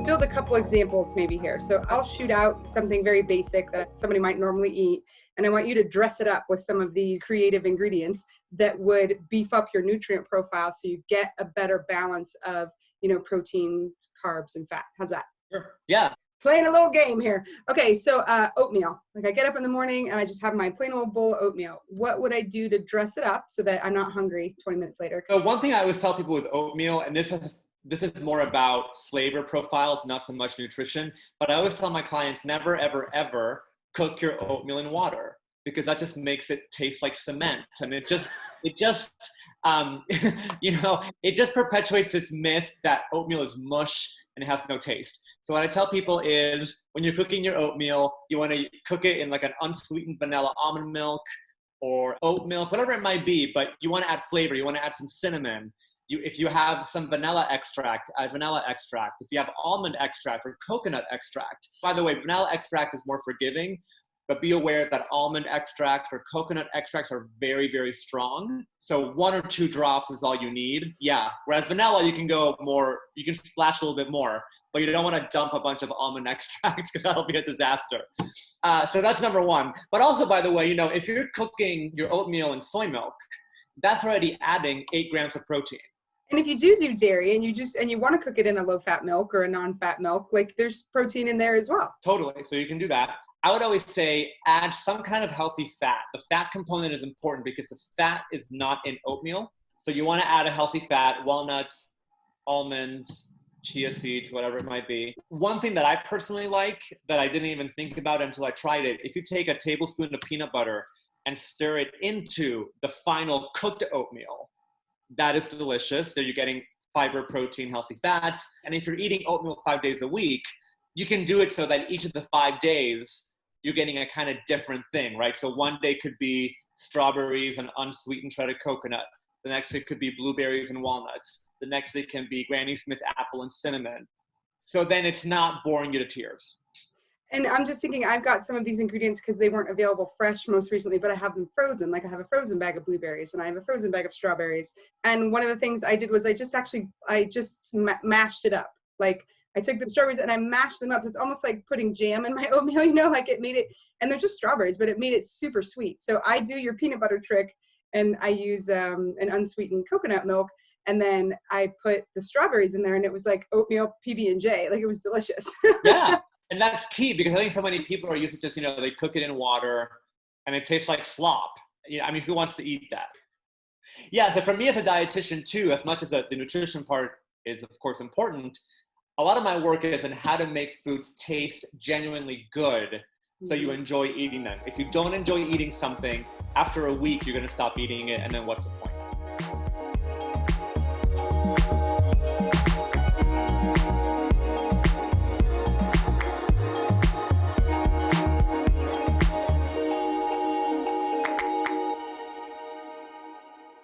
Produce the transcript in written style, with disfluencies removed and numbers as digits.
build a couple examples maybe here. So I'll shoot out something very basic that somebody might normally eat, and I want you to dress it up with some of these creative ingredients that would beef up your nutrient profile so you get a better balance of, protein, carbs, and fat. How's that? Sure. Yeah. Playing a little game here. Okay, so oatmeal. Like I get up in the morning and I just have my plain old bowl of oatmeal. What would I do to dress it up so that I'm not hungry 20 minutes later? So one thing I always tell people with oatmeal, and this is more about flavor profiles, not so much nutrition, but I always tell my clients never, ever, ever cook your oatmeal in water, because that just makes it taste like cement. And it just it just perpetuates this myth that oatmeal is mush and it has no taste. So what I tell people is when you're cooking your oatmeal, you want to cook it in like an unsweetened vanilla almond milk or oat milk, whatever it might be, but you want to add flavor. You want to add some cinnamon. If you have some vanilla extract, add vanilla extract. If you have almond extract or coconut extract, by the way, vanilla extract is more forgiving, but be aware that almond extracts or coconut extracts are very, very strong. So 1 or 2 drops is all you need. Yeah. Whereas vanilla, you can splash a little bit more, but you don't want to dump a bunch of almond extracts because that'll be a disaster. So that's number 1. But also, by the way, if you're cooking your oatmeal in soy milk, that's already adding 8 grams of protein. And if you do dairy and you want to cook it in a low-fat milk or a non-fat milk, like there's protein in there as well. Totally. So you can do that. I would always say add some kind of healthy fat. The fat component is important because the fat is not in oatmeal. So you want to add a healthy fat, walnuts, almonds, chia seeds, whatever it might be. One thing that I personally like that I didn't even think about until I tried it, if you take a tablespoon of peanut butter and stir it into the final cooked oatmeal, that is delicious. So you're getting fiber, protein, healthy fats. And if you're eating oatmeal 5 days a week, you can do it so that each of the 5 days, you're getting a kind of different thing, right? So one day could be strawberries and unsweetened shredded coconut. The next day could be blueberries and walnuts. The next day can be Granny Smith apple and cinnamon. So then it's not boring you to tears. And I'm just thinking, I've got some of these ingredients because they weren't available fresh most recently, but I have them frozen. Like I have a frozen bag of blueberries and I have a frozen bag of strawberries. And one of the things I did was I just mashed it up. Like I took the strawberries and I mashed them up. So it's almost like putting jam in my oatmeal, like it made it, and they're just strawberries, but it made it super sweet. So I do your peanut butter trick and I use an unsweetened coconut milk. And then I put the strawberries in there and it was like oatmeal PB&J. Like it was delicious. Yeah. And that's key because I think so many people are used to just, they cook it in water and it tastes like slop. Who wants to eat that? Yeah, so for me as a dietitian too, as much as the nutrition part is of course important, a lot of my work is in how to make foods taste genuinely good so you enjoy eating them. If you don't enjoy eating something, after a week, you're going to stop eating it, and then what's the point?